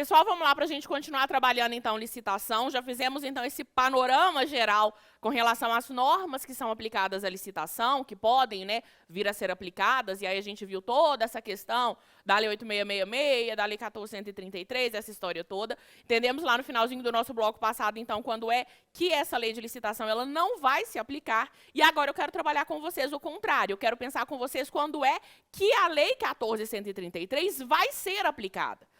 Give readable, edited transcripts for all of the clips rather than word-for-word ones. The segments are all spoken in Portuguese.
Pessoal, vamos lá para a gente continuar trabalhando, então, licitação. Já fizemos, então, esse panorama geral com relação às normas que são aplicadas à licitação, que podem, né, vir a ser aplicadas, e aí a gente viu toda essa questão da Lei 8666, da Lei 14.133, essa história toda. Entendemos lá no finalzinho do nosso bloco passado, então, quando é que essa lei de licitação ela não vai se aplicar, e agora eu quero trabalhar com vocês o contrário, eu quero pensar com vocês quando é que a Lei 14.133 vai ser aplicada.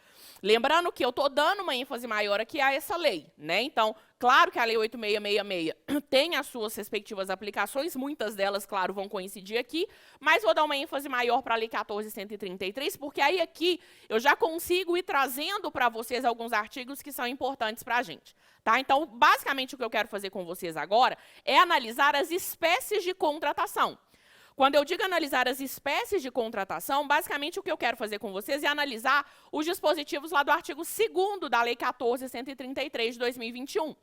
Lembrando que eu estou dando uma ênfase maior aqui a essa lei, né? Então, claro que a Lei 8666 tem as suas respectivas aplicações, muitas delas, claro, vão coincidir aqui, mas vou dar uma ênfase maior para a Lei 14.133, porque aí aqui eu já consigo ir trazendo para vocês alguns artigos que são importantes para a gente. Tá? Então, basicamente, o que eu quero fazer com vocês agora é analisar as espécies de contratação. Quando eu digo analisar as espécies de contratação, basicamente o que eu quero fazer com vocês é analisar os dispositivos lá do artigo 2º da Lei 14.133 de 2021.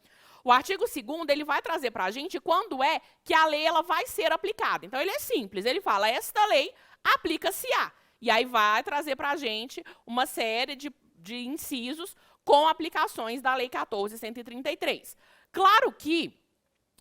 O artigo 2º, ele vai trazer para a gente quando é que a lei ela vai ser aplicada. Então, ele é simples, ele fala, esta lei aplica-se a. E aí vai trazer para a gente uma série de incisos com aplicações da Lei 14.133. Claro que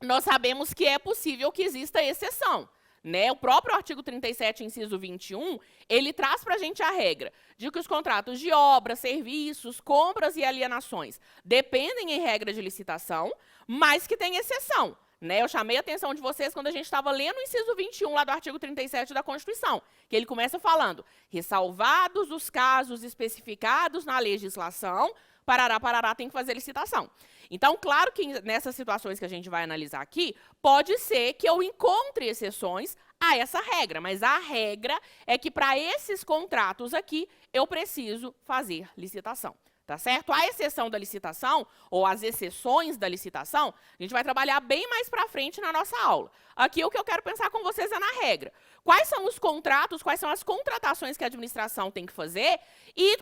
nós sabemos que é possível que exista exceção. Né? O próprio artigo 37, inciso 21, ele traz para a gente a regra de que os contratos de obra, serviços, compras e alienações dependem em regra de licitação, mas que tem exceção. Né? Eu chamei a atenção de vocês quando a gente estava lendo o inciso 21 lá do artigo 37 da Constituição, que ele começa falando, ressalvados os casos especificados na legislação, parará, tem que fazer licitação. Então, claro que nessas situações que a gente vai analisar aqui, pode ser que eu encontre exceções a essa regra, mas a regra é que para esses contratos aqui, eu preciso fazer licitação. Tá certo? A exceção da licitação, ou as exceções da licitação, a gente vai trabalhar bem mais para frente na nossa aula. Aqui o que eu quero pensar com vocês é na regra. Quais são os contratos, quais são as contratações que a administração tem que fazer e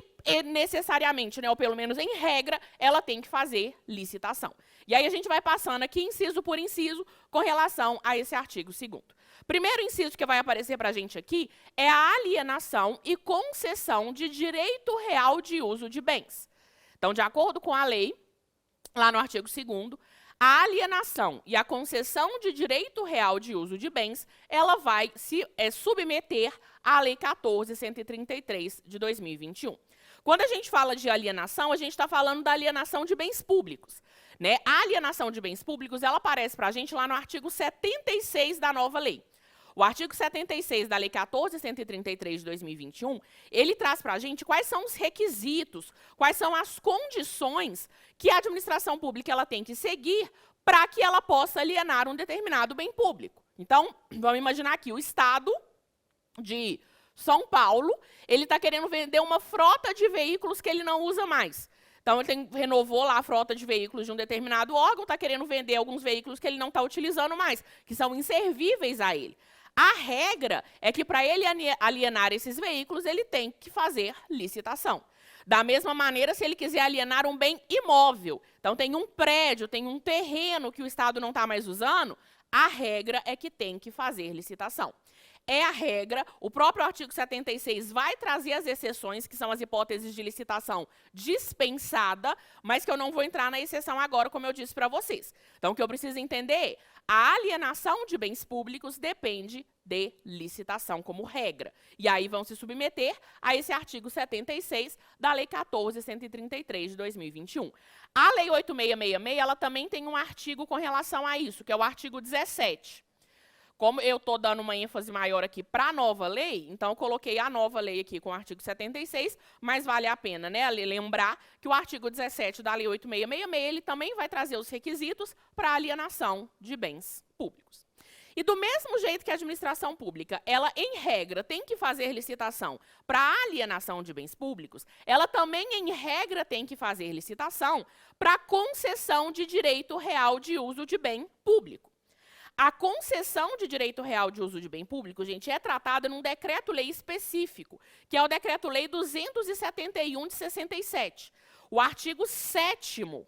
necessariamente, né, ou pelo menos em regra, ela tem que fazer licitação. E aí a gente vai passando aqui inciso por inciso com relação a esse artigo 2º. Primeiro inciso que vai aparecer para a gente aqui é a alienação e concessão de direito real de uso de bens. Então, de acordo com a lei, lá no artigo 2º, a alienação e a concessão de direito real de uso de bens, ela vai se submeter à Lei 14.133 de 2021. Quando a gente fala de alienação, a gente está falando da alienação de bens públicos. Né? A alienação de bens públicos, ela aparece para a gente lá no artigo 76 da nova lei. O artigo 76 da Lei 14.133 de 2021, ele traz para a gente quais são os requisitos, quais são as condições que a administração pública ela tem que seguir para que ela possa alienar um determinado bem público. Então, vamos imaginar aqui, o Estado de São Paulo, ele está querendo vender uma frota de veículos que ele não usa mais. Então, ele renovou lá a frota de veículos de um determinado órgão, está querendo vender alguns veículos que ele não está utilizando mais, que são inservíveis a ele. A regra é que, para ele alienar esses veículos, ele tem que fazer licitação. Da mesma maneira, se ele quiser alienar um bem imóvel, então tem um prédio, tem um terreno que o Estado não está mais usando, a regra é que tem que fazer licitação. É a regra, o próprio artigo 76 vai trazer as exceções, que são as hipóteses de licitação dispensada, mas que eu não vou entrar na exceção agora, como eu disse para vocês. Então, o que eu preciso entender é, a alienação de bens públicos depende de licitação como regra. E aí vão se submeter a esse artigo 76 da Lei 14.133 de 2021. A Lei 8666, ela também tem um artigo com relação a isso, que é o artigo 17. Como eu estou dando uma ênfase maior aqui para a nova lei, então eu coloquei a nova lei aqui com o artigo 76, mas vale a pena, né, lembrar que o artigo 17 da Lei 8666, ele também vai trazer os requisitos para alienação de bens públicos. E do mesmo jeito que a administração pública, ela, em regra, tem que fazer licitação para alienação de bens públicos, ela também, em regra, tem que fazer licitação para concessão de direito real de uso de bem público. A concessão de direito real de uso de bem público, gente, é tratada num decreto-lei específico, que é o Decreto-Lei 271 de 67. O artigo 7º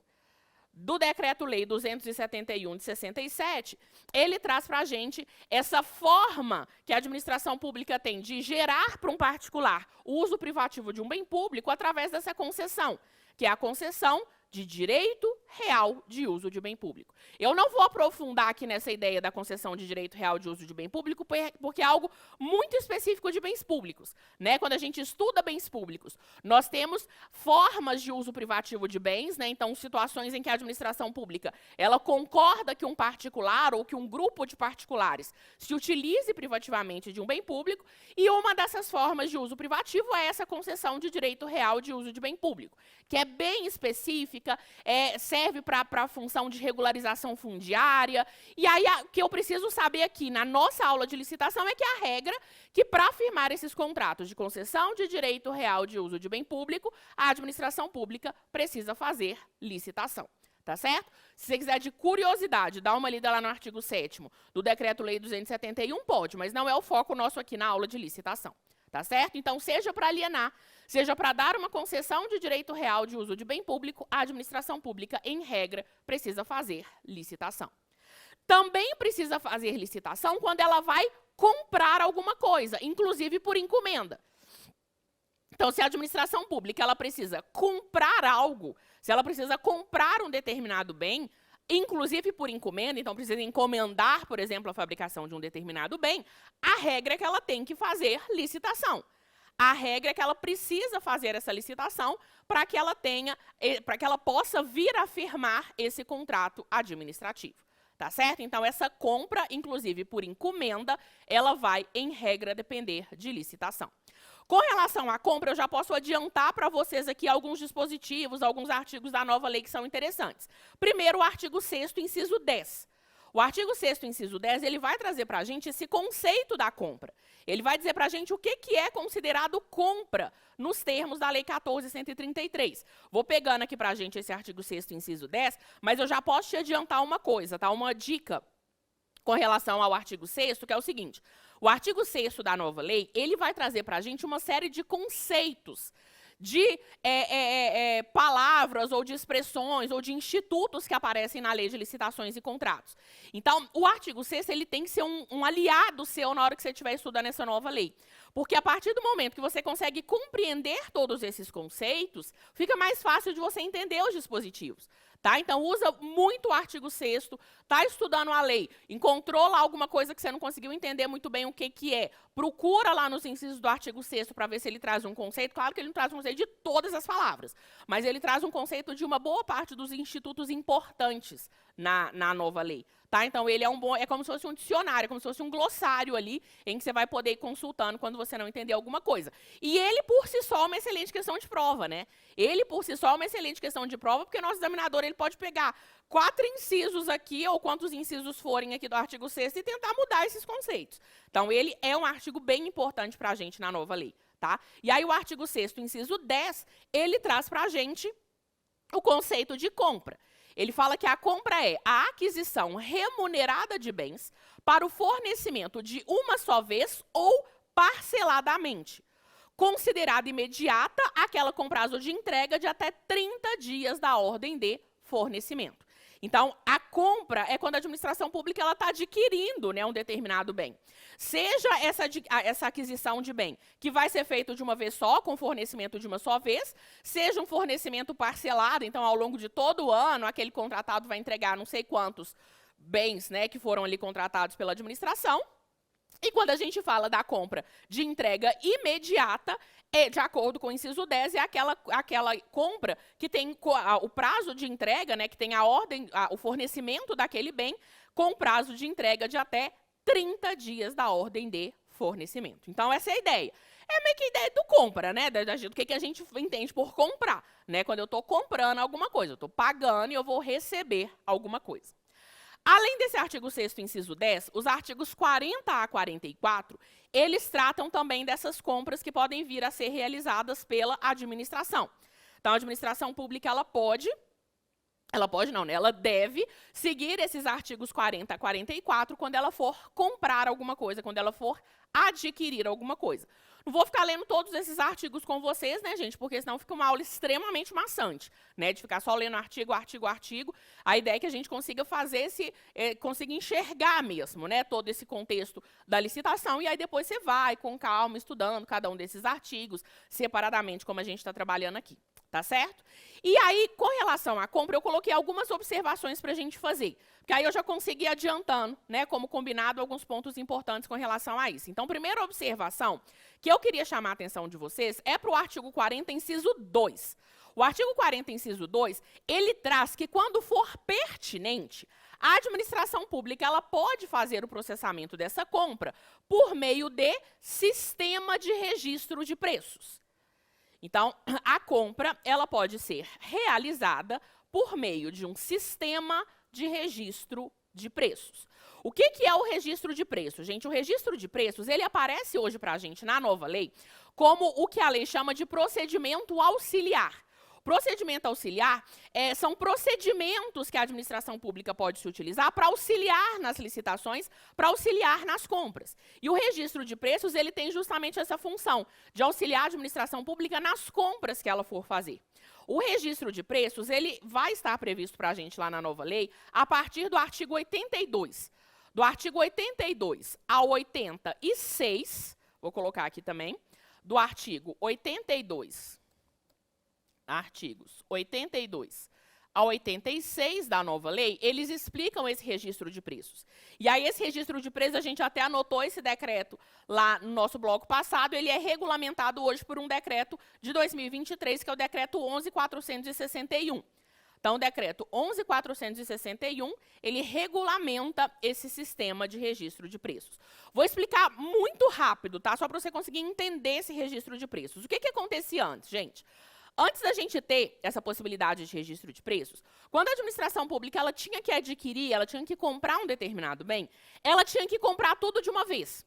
do Decreto-Lei 271 de 67, ele traz para a gente essa forma que a administração pública tem de gerar para um particular o uso privativo de um bem público através dessa concessão, que é a concessão de direito real de uso de bem público. Eu não vou aprofundar aqui nessa ideia da concessão de direito real de uso de bem público, porque é algo muito específico de bens públicos, né? Quando a gente estuda bens públicos, nós temos formas de uso privativo de bens, né? Então, situações em que a administração pública, ela concorda que um particular ou que um grupo de particulares se utilize privativamente de um bem público, e uma dessas formas de uso privativo é essa concessão de direito real de uso de bem público, que é bem específica, serve para a função de regularização fundiária. E aí, o que eu preciso saber aqui na nossa aula de licitação é que a regra que, para firmar esses contratos de concessão de direito real de uso de bem público, a administração pública precisa fazer licitação. Tá certo? Se você quiser de curiosidade, dá uma lida lá no artigo 7º do Decreto-Lei 271, pode, mas não é o foco nosso aqui na aula de licitação. Tá certo? Então, seja para alienar, seja para dar uma concessão de direito real de uso de bem público, a administração pública, em regra, precisa fazer licitação. Também precisa fazer licitação quando ela vai comprar alguma coisa, inclusive por encomenda. Então, se a administração pública ela precisa comprar algo, se ela precisa comprar um determinado bem, inclusive por encomenda, então precisa encomendar, por exemplo, a fabricação de um determinado bem, a regra é que ela tem que fazer licitação. A regra é que ela precisa fazer essa licitação para que ela possa vir a firmar esse contrato administrativo. Tá certo? Então, essa compra, inclusive por encomenda, ela vai, em regra, depender de licitação. Com relação à compra, eu já posso adiantar para vocês aqui alguns dispositivos, alguns artigos da nova lei que são interessantes. Primeiro, o artigo 6º, inciso 10. O artigo 6º, inciso 10, ele vai trazer para a gente esse conceito da compra. Ele vai dizer para a gente o que é considerado compra nos termos da Lei 14.133. Vou pegando aqui para a gente esse artigo 6º, inciso 10, mas eu já posso te adiantar uma coisa, tá? Uma dica com relação ao artigo 6º, que é o seguinte. O artigo 6º da nova lei, ele vai trazer para a gente uma série de conceitos, de palavras ou de expressões ou de institutos que aparecem na lei de licitações e contratos. Então, o artigo 6º ele tem que ser um aliado seu na hora que você estiver estudando essa nova lei. Porque a partir do momento que você consegue compreender todos esses conceitos, fica mais fácil de você entender os dispositivos. Tá? Então, usa muito o artigo 6º, está estudando a lei, encontrou lá alguma coisa que você não conseguiu entender muito bem o que é, procura lá nos incisos do artigo 6º para ver se ele traz um conceito. Claro que ele não traz um conceito de todas as palavras, mas ele traz um conceito de uma boa parte dos institutos importantes na nova lei. Tá? Então, ele é como se fosse um dicionário, como se fosse um glossário ali, em que você vai poder ir consultando quando você não entender alguma coisa. E ele, por si só, é uma excelente questão de prova, né? Ele, por si só, é uma excelente questão de prova, porque o nosso examinador ele pode pegar 4 incisos aqui, ou quantos incisos forem aqui do artigo 6º, e tentar mudar esses conceitos. Então, ele é um artigo bem importante para a gente na nova lei. Tá? E aí, o artigo 6º, inciso 10, ele traz para a gente o conceito de compra. Ele fala que a compra é a aquisição remunerada de bens para o fornecimento de uma só vez ou parceladamente, considerada imediata aquela com prazo de entrega de até 30 dias da ordem de fornecimento. Então, a compra é quando a administração pública está adquirindo, né, um determinado bem. Seja essa aquisição de bem que vai ser feito de uma vez só, com fornecimento de uma só vez, seja um fornecimento parcelado, então, ao longo de todo o ano, aquele contratado vai entregar não sei quantos bens, né, que foram ali contratados pela administração. E quando a gente fala da compra de entrega imediata, de acordo com o inciso 10, é aquela compra que tem o prazo de entrega, né, que tem o fornecimento daquele bem com prazo de entrega de até 30 dias da ordem de fornecimento. Então, essa é a ideia. É meio que a ideia do compra, né? Do que a gente entende por comprar, né? Quando eu estou comprando alguma coisa, eu estou pagando e eu vou receber alguma coisa. Além desse artigo 6º, inciso 10, os artigos 40 a 44, eles tratam também dessas compras que podem vir a ser realizadas pela administração. Então, a administração pública, ela deve seguir esses artigos 40 a 44 quando ela for comprar alguma coisa, quando ela for adquirir alguma coisa. Não vou ficar lendo todos esses artigos com vocês, né, gente? Porque senão fica uma aula extremamente maçante, né? De ficar só lendo artigo. A ideia é que a gente consiga fazer consiga enxergar mesmo, né? Todo esse contexto da licitação. E aí depois você vai, com calma, estudando cada um desses artigos, separadamente, como a gente está trabalhando aqui. tá certo? E aí, com relação à compra, eu coloquei algumas observações para a gente fazer. Porque aí eu já consegui adiantando, né, como combinado, alguns pontos importantes com relação a isso. Então, primeira observação que eu queria chamar a atenção de vocês é para o artigo 40, inciso 2. O artigo 40, inciso 2, ele traz que quando for pertinente, a administração pública ela pode fazer o processamento dessa compra por meio de sistema de registro de preços. Então, a compra ela pode ser realizada por meio de um sistema de registro de preços. O que é o registro de preços? Gente, o registro de preços, ele aparece hoje para a gente na nova lei como o que a lei chama de procedimento auxiliar. Procedimento auxiliar são procedimentos que a administração pública pode se utilizar para auxiliar nas licitações, para auxiliar nas compras. E o registro de preços, ele tem justamente essa função de auxiliar a administração pública nas compras que ela for fazer. O registro de preços, ele vai estar previsto para a gente lá na nova lei a partir do artigo 82. Do artigo 82 ao 86, vou colocar aqui também, do artigo 82... artigos 82 a 86 da nova lei, eles explicam esse registro de preços. E aí, esse registro de preços, a gente até anotou esse decreto lá no nosso bloco passado, ele é regulamentado hoje por um decreto de 2023, que é o decreto 11.461. Então, o decreto 11.461, ele regulamenta esse sistema de registro de preços. Vou explicar muito rápido, tá? Só para você conseguir entender esse registro de preços. O que acontecia antes, gente? Antes da gente ter essa possibilidade de registro de preços, quando a administração pública ela tinha que adquirir, ela tinha que comprar um determinado bem, ela tinha que comprar tudo de uma vez.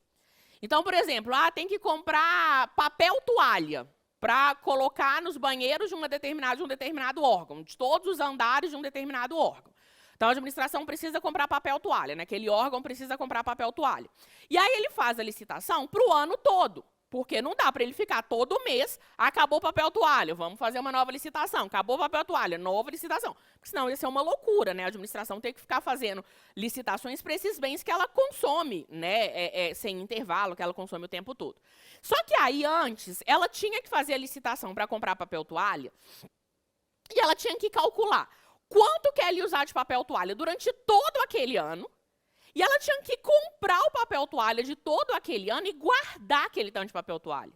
Então, por exemplo, tem que comprar papel toalha para colocar nos banheiros de um determinado órgão, de todos os andares de um determinado órgão. Então, a administração precisa comprar papel toalha, né? Aquele órgão precisa comprar papel toalha. E aí ele faz a licitação para o ano todo. Porque não dá para ele ficar todo mês, acabou o papel toalha, vamos fazer uma nova licitação, acabou o papel toalha, nova licitação. Porque senão ia ser uma loucura, né? A administração tem que ficar fazendo licitações para esses bens que ela consome, né? Sem intervalo, que ela consome o tempo todo. Só que aí, antes, ela tinha que fazer a licitação para comprar papel toalha e ela tinha que calcular quanto que ela ia usar de papel toalha durante todo aquele ano. E ela tinha que comprar o papel toalha de todo aquele ano e guardar aquele tanto de papel toalha.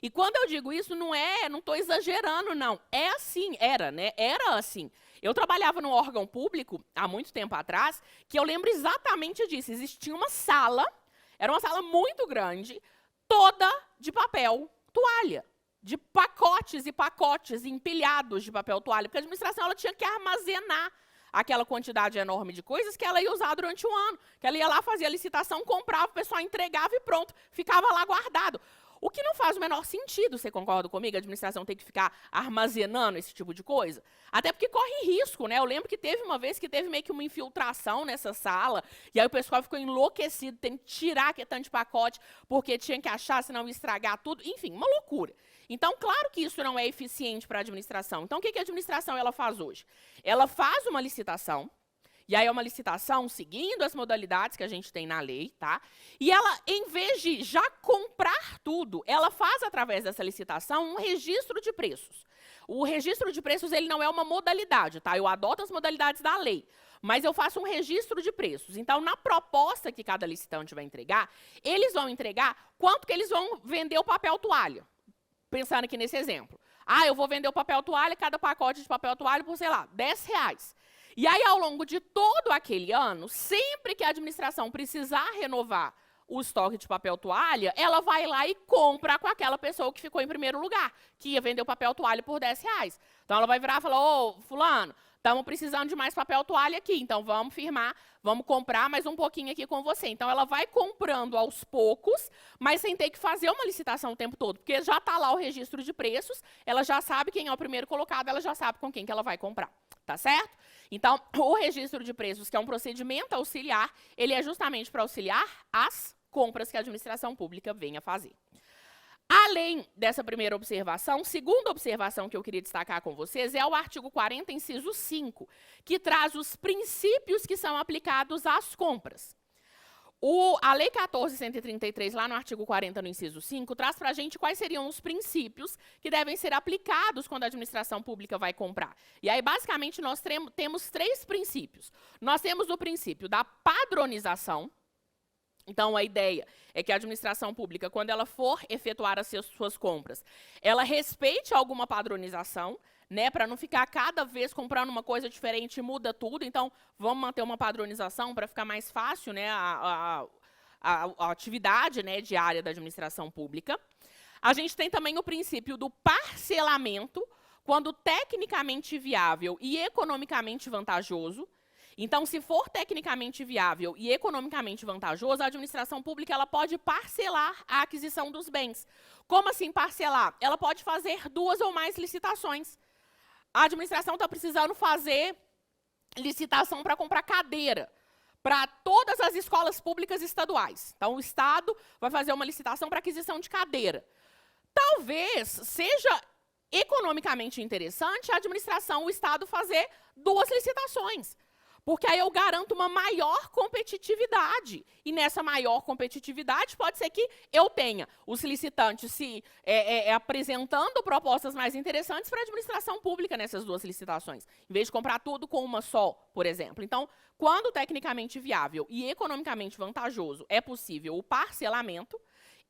E quando eu digo isso, não estou exagerando, não. É assim, era, né? Era assim. Eu trabalhava num órgão público, há muito tempo atrás, que eu lembro exatamente disso. Existia uma sala, era uma sala muito grande, toda de papel toalha. De pacotes e pacotes empilhados de papel toalha. Porque a administração ela tinha que armazenar aquela quantidade enorme de coisas que ela ia usar durante o ano. Que ela ia lá, fazia a licitação, comprava, o pessoal entregava e pronto, ficava lá guardado. O que não faz o menor sentido, você concorda comigo? A administração tem que ficar armazenando esse tipo de coisa? Até porque corre risco, né? Eu lembro que teve uma vez que teve meio que uma infiltração nessa sala, e aí o pessoal ficou enlouquecido, tendo que tirar aquele tanto de pacote, porque tinha que achar, senão ia estragar tudo. Enfim, uma loucura. Então, claro que isso não é eficiente para a administração. Então, o que a administração ela faz hoje? Ela faz uma licitação, e aí é uma licitação seguindo as modalidades que a gente tem na lei, tá? E ela, em vez de já comprar tudo, ela faz, através dessa licitação, um registro de preços. O registro de preços, ele não é uma modalidade, tá? Eu adoto as modalidades da lei, mas eu faço um registro de preços. Então, na proposta que cada licitante vai entregar, eles vão entregar quanto que eles vão vender o papel toalha. Pensando aqui nesse exemplo. Eu vou vender o papel toalha, cada pacote de papel toalha por, sei lá, R$10. E aí, ao longo de todo aquele ano, sempre que a administração precisar renovar o estoque de papel toalha, ela vai lá e compra com aquela pessoa que ficou em primeiro lugar, que ia vender o papel toalha por R$10. Então, ela vai virar e falar, ô, fulano, estamos precisando de mais papel toalha aqui, então vamos firmar, vamos comprar mais um pouquinho aqui com você. Então, ela vai comprando aos poucos, mas sem ter que fazer uma licitação o tempo todo, porque já está lá o registro de preços, ela já sabe quem é o primeiro colocado, ela já sabe com quem que ela vai comprar, tá certo? Então, o registro de preços, que é um procedimento auxiliar, ele é justamente para auxiliar as compras que a administração pública venha fazer. Além dessa primeira observação, segunda observação que eu queria destacar com vocês é o artigo 40, inciso 5, que traz os princípios que são aplicados às compras. A Lei 14.133, lá no artigo 40, no inciso 5, traz para a gente quais seriam os princípios que devem ser aplicados quando a administração pública vai comprar. E aí, basicamente, nós temos 3 princípios. Nós temos o princípio da padronização. Então, a ideia é que a administração pública, quando ela for efetuar as suas compras, ela respeite alguma padronização, né, para não ficar cada vez comprando uma coisa diferente e muda tudo. Então, vamos manter uma padronização para ficar mais fácil, né, a atividade, né, diária da administração pública. A gente tem também o princípio do parcelamento, quando tecnicamente viável e economicamente vantajoso. Então, se for tecnicamente viável e economicamente vantajoso, a administração pública ela pode parcelar a aquisição dos bens. Como assim parcelar? Ela pode fazer 2 ou mais licitações. A administração está precisando fazer licitação para comprar cadeira para todas as escolas públicas estaduais. Então, o Estado vai fazer uma licitação para aquisição de cadeira. Talvez seja economicamente interessante a administração, o Estado, fazer 2 licitações. Porque aí eu garanto uma maior competitividade. E nessa maior competitividade, pode ser que eu tenha os licitantes se apresentando propostas mais interessantes para a administração pública nessas 2 licitações, em vez de comprar tudo com uma só, por exemplo. Então, quando tecnicamente viável e economicamente vantajoso, é possível o parcelamento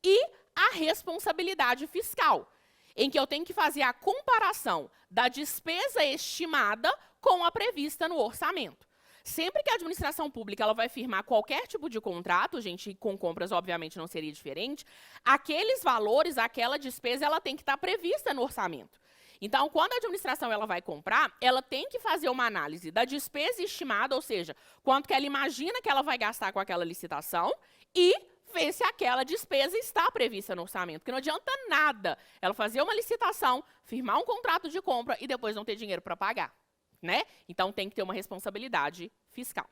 e a responsabilidade fiscal, em que eu tenho que fazer a comparação da despesa estimada com a prevista no orçamento. Sempre que a administração pública ela vai firmar qualquer tipo de contrato, gente, com compras obviamente não seria diferente, aqueles valores, aquela despesa, ela tem que estar prevista no orçamento. Então, quando a administração ela vai comprar, ela tem que fazer uma análise da despesa estimada, ou seja, quanto que ela imagina que ela vai gastar com aquela licitação e ver se aquela despesa está prevista no orçamento. Porque não adianta nada ela fazer uma licitação, firmar um contrato de compra e depois não ter dinheiro para pagar. Né? Então, tem que ter uma responsabilidade fiscal.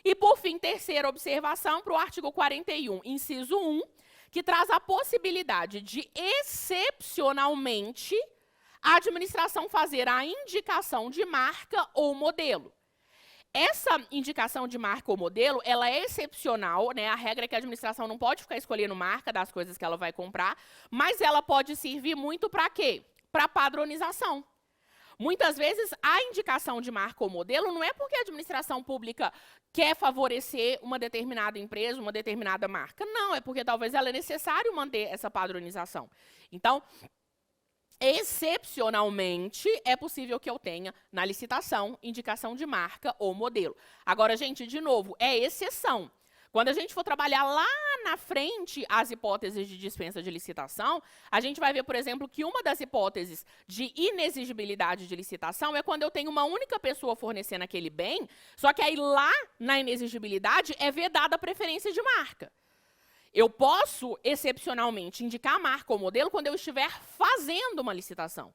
E, por fim, terceira observação para o artigo 41, inciso 1, que traz a possibilidade de, excepcionalmente, a administração fazer a indicação de marca ou modelo. Essa indicação de marca ou modelo, ela é excepcional, né? A regra é que a administração não pode ficar escolhendo marca das coisas que ela vai comprar, mas ela pode servir muito para quê? Para padronização. Muitas vezes, a indicação de marca ou modelo não é porque a administração pública quer favorecer uma determinada empresa, uma determinada marca. Não, é porque talvez ela é necessário manter essa padronização. Então, excepcionalmente, é possível que eu tenha, na licitação, indicação de marca ou modelo. Agora, gente, de novo, é exceção. Quando a gente for trabalhar lá na frente as hipóteses de dispensa de licitação, a gente vai ver, por exemplo, que uma das hipóteses de inexigibilidade de licitação é quando eu tenho uma única pessoa fornecendo aquele bem, só que aí lá na inexigibilidade é vedada a preferência de marca. Eu posso, excepcionalmente, indicar a marca ou modelo quando eu estiver fazendo uma licitação.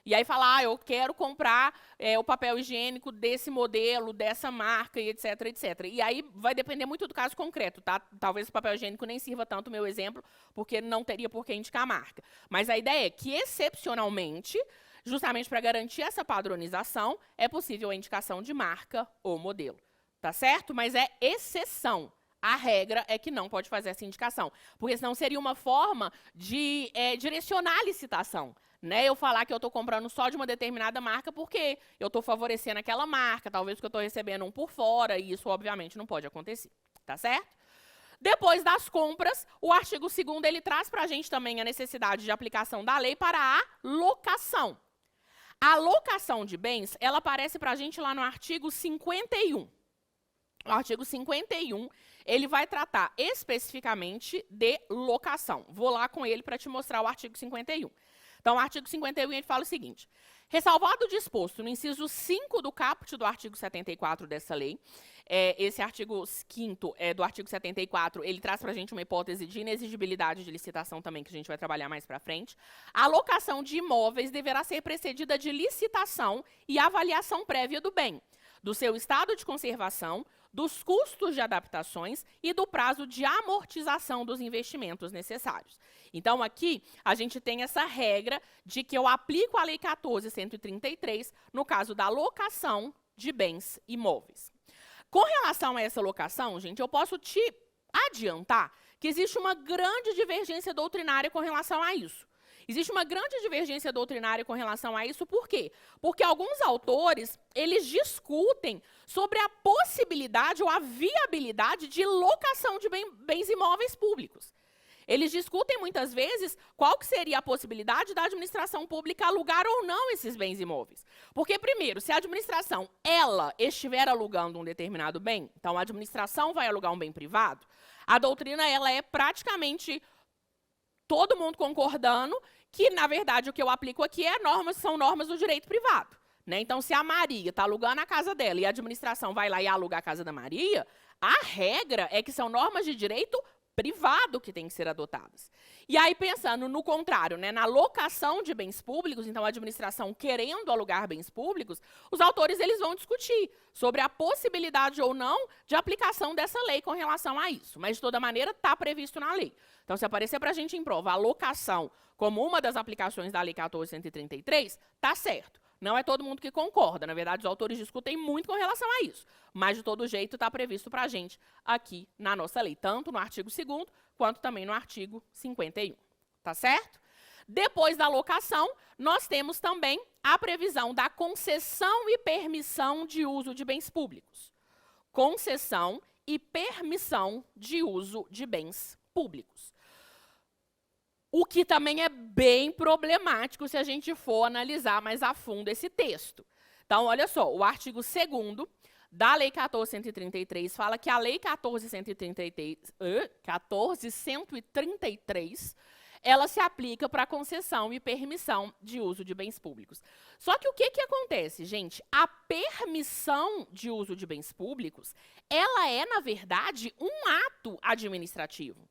E aí falar, eu quero comprar o papel higiênico desse modelo, dessa marca, e etc, etc. E aí vai depender muito do caso concreto, tá? Talvez o papel higiênico nem sirva tanto o meu exemplo, porque não teria por que indicar a marca. Mas a ideia é que, excepcionalmente, justamente para garantir essa padronização, é possível a indicação de marca ou modelo. Tá certo? Mas é exceção. A regra é que não pode fazer essa indicação, porque senão seria uma forma de direcionar a licitação. Né, eu falar que eu estou comprando só de uma determinada marca porque eu estou favorecendo aquela marca, talvez porque eu estou recebendo um por fora, e isso, obviamente, não pode acontecer. Tá certo? Depois das compras, o artigo 2º, ele traz para a gente também a necessidade de aplicação da lei para a locação. A locação de bens, ela aparece para a gente lá no artigo 51. O artigo 51, ele vai tratar especificamente de locação. Vou lá com ele para te mostrar o artigo 51. Então, o artigo 51, ele fala o seguinte: ressalvado o disposto no inciso 5 do caput do artigo 74 dessa lei, esse artigo 5º do artigo 74, ele traz para a gente uma hipótese de inexigibilidade de licitação também, que a gente vai trabalhar mais para frente. A locação de imóveis deverá ser precedida de licitação e avaliação prévia do bem, do seu estado de conservação, dos custos de adaptações e do prazo de amortização dos investimentos necessários. Então, aqui, a gente tem essa regra de que eu aplico a Lei 14.133 no caso da locação de bens imóveis. Com relação a essa locação, gente, eu posso te adiantar que existe uma grande divergência doutrinária com relação a isso. Existe uma grande divergência doutrinária com relação a isso, por quê? Porque alguns autores, eles discutem sobre a possibilidade ou a viabilidade de locação de bens imóveis públicos. Eles discutem muitas vezes qual que seria a possibilidade da administração pública alugar ou não esses bens imóveis. Porque, primeiro, se a administração, ela estiver alugando um determinado bem, então a administração vai alugar um bem privado, a doutrina ela é praticamente todo mundo concordando que, na verdade, o que eu aplico aqui são normas do direito privado. Né? Então, se a Maria está alugando a casa dela e a administração vai lá e aluga a casa da Maria, a regra é que são normas de direito privado que têm que ser adotadas. E aí, pensando no contrário, né, na locação de bens públicos, então a administração querendo alugar bens públicos, os autores eles vão discutir sobre a possibilidade ou não de aplicação dessa lei com relação a isso. Mas, de toda maneira, está previsto na lei. Então, se aparecer para a gente em prova a locação como uma das aplicações da Lei 14.133, está certo. Não é todo mundo que concorda. Na verdade, os autores discutem muito com relação a isso. Mas, de todo jeito, está previsto para a gente aqui na nossa lei, tanto no artigo 2º, quanto também no artigo 51. Tá certo? Depois da locação, nós temos também a previsão da concessão e permissão de uso de bens públicos. Concessão e permissão de uso de bens públicos. O que também é bem problemático se a gente for analisar mais a fundo esse texto. Então, olha só, o artigo 2º da Lei 14.133 fala que a Lei 14.133, ela se aplica para concessão e permissão de uso de bens públicos. Só que o que acontece, gente? A permissão de uso de bens públicos, ela é, na verdade, um ato administrativo.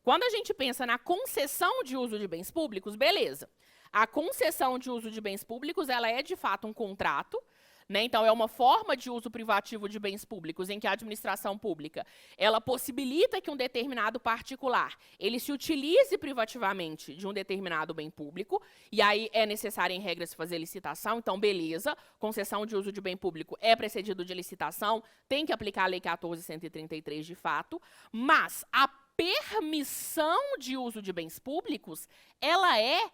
Quando a gente pensa na concessão de uso de bens públicos, beleza. A concessão de uso de bens públicos, ela é de fato um contrato, né? Então, é uma forma de uso privativo de bens públicos em que a administração pública, ela possibilita que um determinado particular, ele se utilize privativamente de um determinado bem público, e aí é necessário, em regra, se fazer licitação, então, beleza, concessão de uso de bem público é precedido de licitação, tem que aplicar a Lei 14.133 de fato, mas a permissão de uso de bens públicos, ela é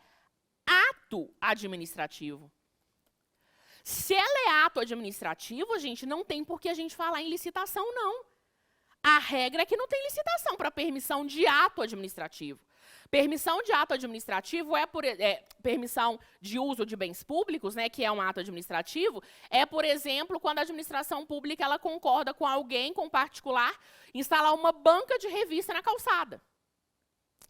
ato administrativo. Se ela é ato administrativo, gente, não tem por que a gente falar em licitação, não. A regra é que não tem licitação para permissão de ato administrativo. Permissão de ato administrativo permissão de uso de bens públicos, né, que é um ato administrativo, é, por exemplo, quando a administração pública ela concorda com alguém, com um particular, instalar uma banca de revista na calçada.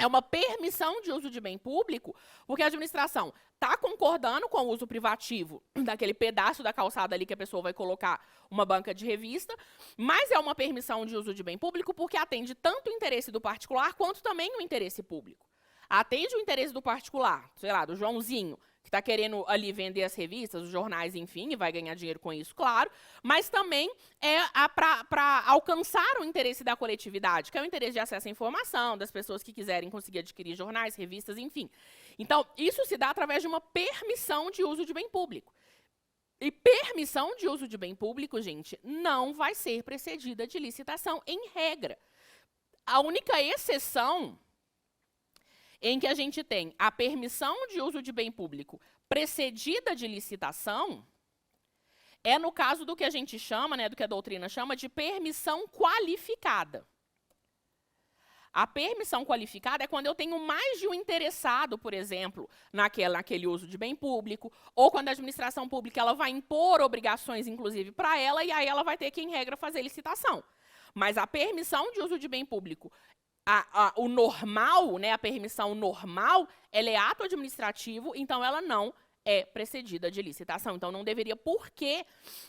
É uma permissão de uso de bem público, porque a administração está concordando com o uso privativo daquele pedaço da calçada ali que a pessoa vai colocar uma banca de revista, mas é uma permissão de uso de bem público porque atende tanto o interesse do particular quanto também o interesse público. Atende o interesse do particular, sei lá, do Joãozinho, que está querendo ali vender as revistas, os jornais, enfim, e vai ganhar dinheiro com isso, claro, mas também é para alcançar o interesse da coletividade, que é o interesse de acesso à informação, das pessoas que quiserem conseguir adquirir jornais, revistas, enfim. Então, isso se dá através de uma permissão de uso de bem público. E permissão de uso de bem público, gente, não vai ser precedida de licitação, em regra. A única exceção em que a gente tem a permissão de uso de bem público precedida de licitação, é no caso do que a gente chama, né, do que a doutrina chama de permissão qualificada. A permissão qualificada é quando eu tenho mais de um interessado, por exemplo, naquele uso de bem público, ou quando a administração pública ela vai impor obrigações, inclusive, para ela, e aí ela vai ter que, em regra, fazer licitação. Mas a permissão de uso de bem público, o normal, né, a permissão normal, ela é ato administrativo, então ela não é precedida de licitação. Então, não deveria por que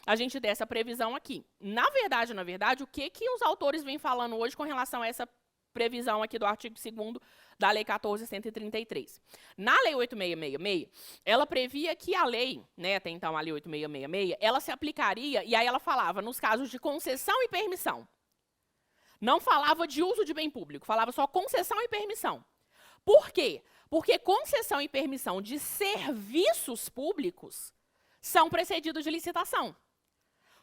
a gente ter essa previsão aqui. Na verdade, o que os autores vêm falando hoje com relação a essa previsão aqui do artigo 2º da Lei 14.133. Na Lei 8.666, ela previa que a lei, né, até então a Lei 8.666, ela se aplicaria, e aí ela falava nos casos de concessão e permissão. Não falava de uso de bem público, falava só concessão e permissão. Por quê? Porque concessão e permissão de serviços públicos são precedidos de licitação.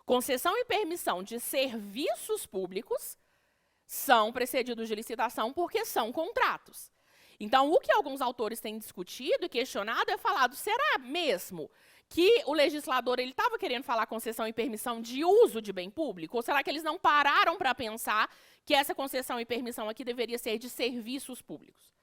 Concessão e permissão de serviços públicos são precedidos de licitação porque são contratos. Então, o que alguns autores têm discutido e questionado é falado, será mesmo que o legislador estava querendo falar concessão e permissão de uso de bem público? Ou será que eles não pararam para pensar que essa concessão e permissão aqui deveria ser de serviços públicos?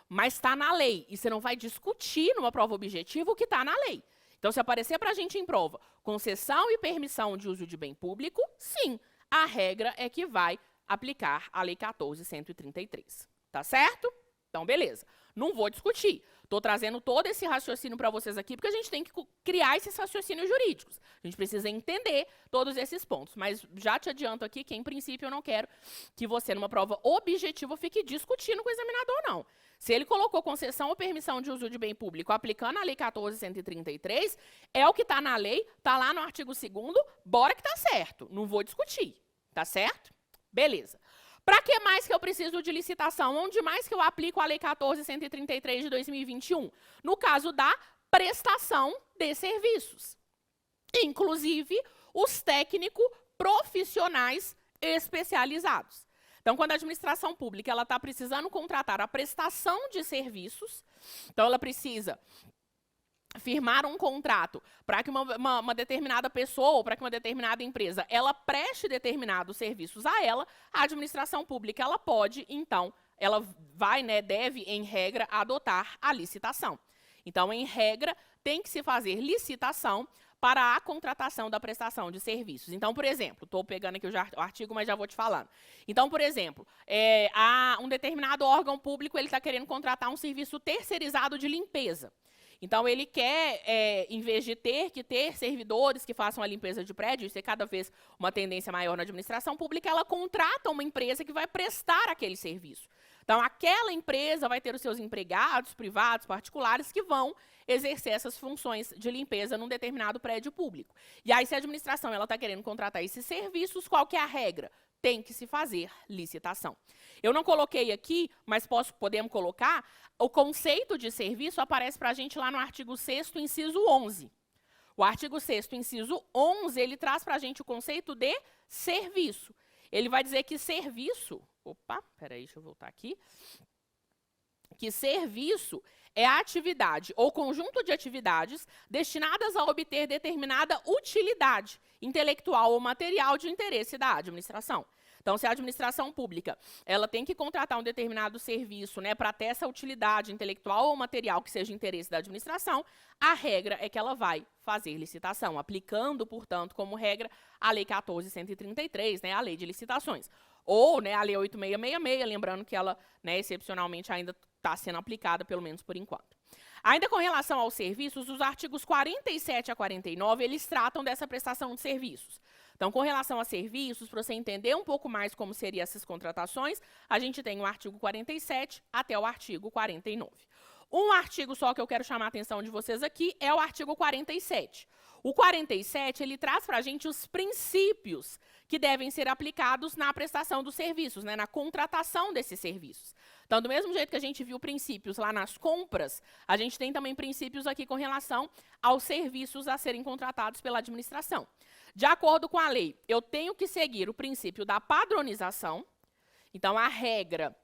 Mas está na lei, e você não vai discutir numa prova objetiva o que está na lei. Então, se aparecer para a gente em prova concessão e permissão de uso de bem público, sim, a regra é que vai aplicar a Lei 14.133. Tá certo? Então, beleza. Não vou discutir. Estou trazendo todo esse raciocínio para vocês aqui, porque a gente tem que criar esses raciocínios jurídicos. A gente precisa entender todos esses pontos. Mas já te adianto aqui que, em princípio, eu não quero que você, numa prova objetiva, fique discutindo com o examinador, não. Se ele colocou concessão ou permissão de uso de bem público aplicando a Lei 14.133, é o que está na lei, está lá no artigo 2º, bora que está certo. Não vou discutir. Tá certo? Beleza. Para que mais que eu preciso de licitação? Onde mais que eu aplico a Lei 14.133 de 2021? No caso da prestação de serviços. Inclusive, os técnicos profissionais especializados. Então, quando a administração pública está precisando contratar a prestação de serviços, então ela precisa firmar um contrato para que uma determinada pessoa ou para que uma determinada empresa ela preste determinados serviços a ela, a administração pública ela pode, então, ela vai, né, deve, em regra, adotar a licitação. Então, em regra, tem que se fazer licitação para a contratação da prestação de serviços. Então, por exemplo, estou pegando aqui o artigo, mas já vou te falando. Então, por exemplo, há um determinado órgão público ele está querendo contratar um serviço terceirizado de limpeza. Então, ele quer, em vez de ter servidores que façam a limpeza de prédio, isso é cada vez uma tendência maior na administração pública, ela contrata uma empresa que vai prestar aquele serviço. Então, aquela empresa vai ter os seus empregados privados, particulares, que vão exercer essas funções de limpeza num determinado prédio público. E aí, se a administração está querendo contratar esses serviços, qual que é a regra? Tem que se fazer licitação. Eu não coloquei aqui, mas podemos colocar, o conceito de serviço aparece para a gente lá no artigo 6º, inciso 11. O artigo 6º, inciso 11, ele traz para a gente o conceito de serviço. Ele vai dizer que serviço... Opa, peraí, deixa eu voltar aqui. Que serviço é a atividade ou conjunto de atividades destinadas a obter determinada utilidade intelectual ou material de interesse da administração. Então, se a administração pública ela tem que contratar um determinado serviço, né, para ter essa utilidade intelectual ou material que seja de interesse da administração, a regra é que ela vai fazer licitação, aplicando, portanto, como regra, a Lei 14.133, né, a Lei de Licitações. Ou, né, a Lei 8.666, lembrando que ela, né, excepcionalmente, ainda está sendo aplicada, pelo menos por enquanto. Ainda com relação aos serviços, os artigos 47 a 49, eles tratam dessa prestação de serviços. Então, com relação a serviços, para você entender um pouco mais como seriam essas contratações, a gente tem o artigo 47 até o artigo 49. Um artigo só que eu quero chamar a atenção de vocês aqui é o artigo 47. O 47, ele traz para a gente os princípios que devem ser aplicados na prestação dos serviços, né, na contratação desses serviços. Então, do mesmo jeito que a gente viu princípios lá nas compras, a gente tem também princípios aqui com relação aos serviços a serem contratados pela administração. De acordo com a lei, eu tenho que seguir o princípio da padronização. Então, a regra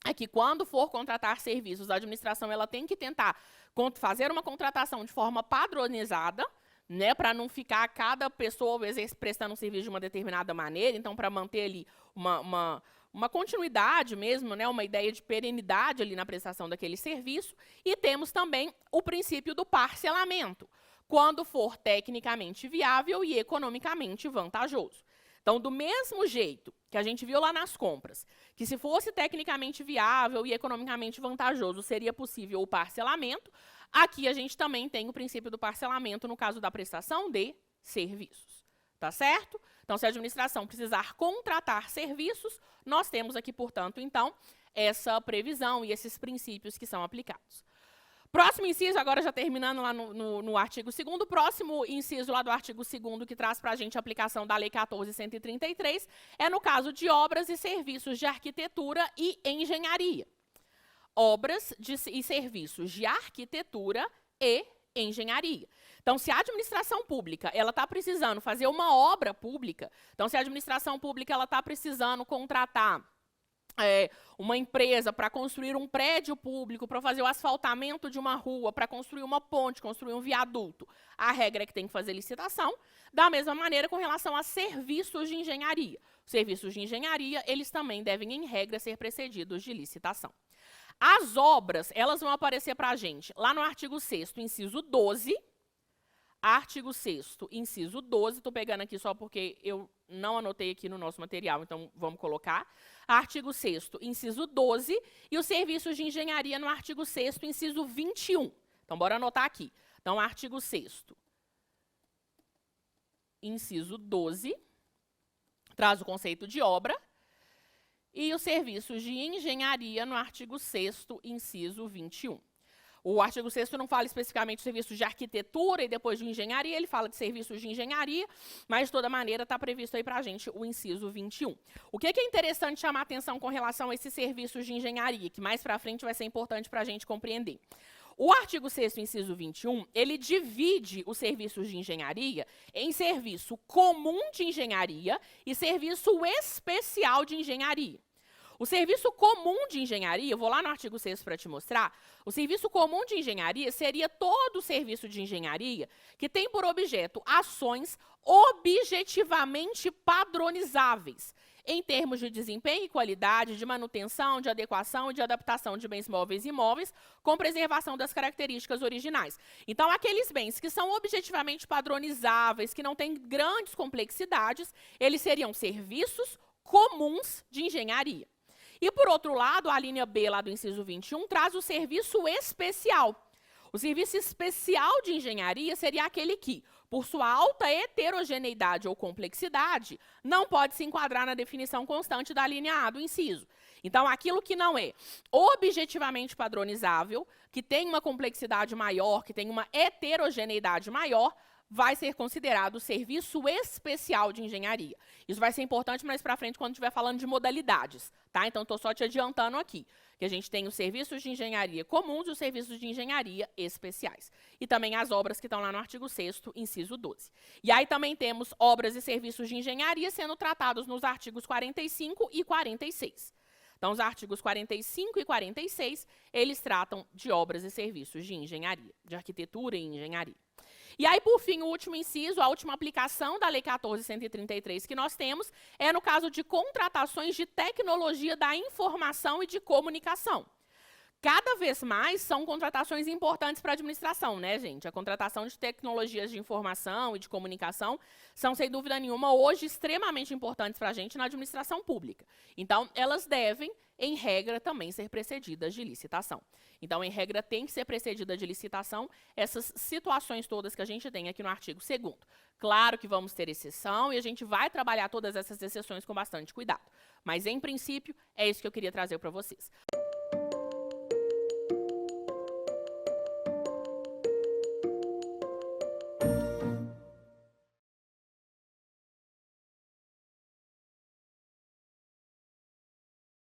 é que quando for contratar serviços, a administração ela tem que tentar fazer uma contratação de forma padronizada, né, para não ficar cada pessoa prestando um serviço de uma determinada maneira, então para manter ali uma continuidade mesmo, né, uma ideia de perenidade ali na prestação daquele serviço. E temos também o princípio do parcelamento, quando for tecnicamente viável e economicamente vantajoso. Então, do mesmo jeito que a gente viu lá nas compras, que se fosse tecnicamente viável e economicamente vantajoso, seria possível o parcelamento, aqui a gente também tem o princípio do parcelamento no caso da prestação de serviços. Tá certo? Então, se a administração precisar contratar serviços, nós temos aqui, portanto, então, essa previsão e esses princípios que são aplicados. Próximo inciso, agora já terminando lá no artigo 2º, próximo inciso lá do artigo 2º que traz para a gente a aplicação da Lei 14.133 é no caso de obras e serviços de arquitetura e engenharia. Obras e serviços de arquitetura e engenharia. Então, se a administração pública ela está precisando fazer uma obra pública, então se a administração pública ela está precisando contratar uma empresa para construir um prédio público, para fazer o asfaltamento de uma rua, para construir uma ponte, construir um viaduto, a regra é que tem que fazer licitação. Da mesma maneira com relação a serviços de engenharia. Os serviços de engenharia, eles também devem, em regra, ser precedidos de licitação. As obras, elas vão aparecer para a gente lá no artigo 6º, inciso 12. Artigo 6º, inciso 12, estou pegando aqui só porque eu não anotei aqui no nosso material, então vamos colocar. Artigo 6º, inciso 12, e os serviços de engenharia no artigo 6º, inciso 21. Então, bora anotar aqui. Então, artigo 6º, inciso 12, traz o conceito de obra, e os serviços de engenharia no artigo 6º, inciso 21. O artigo 6º não fala especificamente de serviços de arquitetura e depois de engenharia, ele fala de serviços de engenharia, mas de toda maneira está previsto aí para a gente o inciso 21. O que é interessante chamar atenção com relação a esses serviços de engenharia, que mais para frente vai ser importante para a gente compreender. O artigo 6º, inciso 21, ele divide os serviços de engenharia em serviço comum de engenharia e serviço especial de engenharia. O serviço comum de engenharia, eu vou lá no artigo 6º para te mostrar, o serviço comum de engenharia seria todo o serviço de engenharia que tem por objeto ações objetivamente padronizáveis, em termos de desempenho e qualidade, de manutenção, de adequação e de adaptação de bens móveis e imóveis, com preservação das características originais. Então, aqueles bens que são objetivamente padronizáveis, que não têm grandes complexidades, eles seriam serviços comuns de engenharia. E, por outro lado, a linha B lá do inciso 21 traz o serviço especial. O serviço especial de engenharia seria aquele que, por sua alta heterogeneidade ou complexidade, não pode se enquadrar na definição constante da linha A do inciso. Então, aquilo que não é objetivamente padronizável, que tem uma complexidade maior, que tem uma heterogeneidade maior, vai ser considerado serviço especial de engenharia. Isso vai ser importante mais para frente quando estiver falando de modalidades, tá? Então, estou só te adiantando aqui, que a gente tem os serviços de engenharia comuns e os serviços de engenharia especiais. E também as obras que estão lá no artigo 6º, inciso 12. E aí também temos obras e serviços de engenharia sendo tratados nos artigos 45 e 46. Então, os artigos 45 e 46, eles tratam de obras e serviços de engenharia, de arquitetura e engenharia. E aí, por fim, o último inciso, a última aplicação da Lei 14.133 que nós temos é no caso de contratações de tecnologia da informação e de comunicação. Cada vez mais são contratações importantes para a administração, né, gente? A contratação de tecnologias de informação e de comunicação são, sem dúvida nenhuma, hoje extremamente importantes para a gente na administração pública. Então, elas devem, em regra, também ser precedidas de licitação. Então, em regra, tem que ser precedida de licitação essas situações todas que a gente tem aqui no artigo 2º. Claro que vamos ter exceção e a gente vai trabalhar todas essas exceções com bastante cuidado. Mas, em princípio, é isso que eu queria trazer para vocês.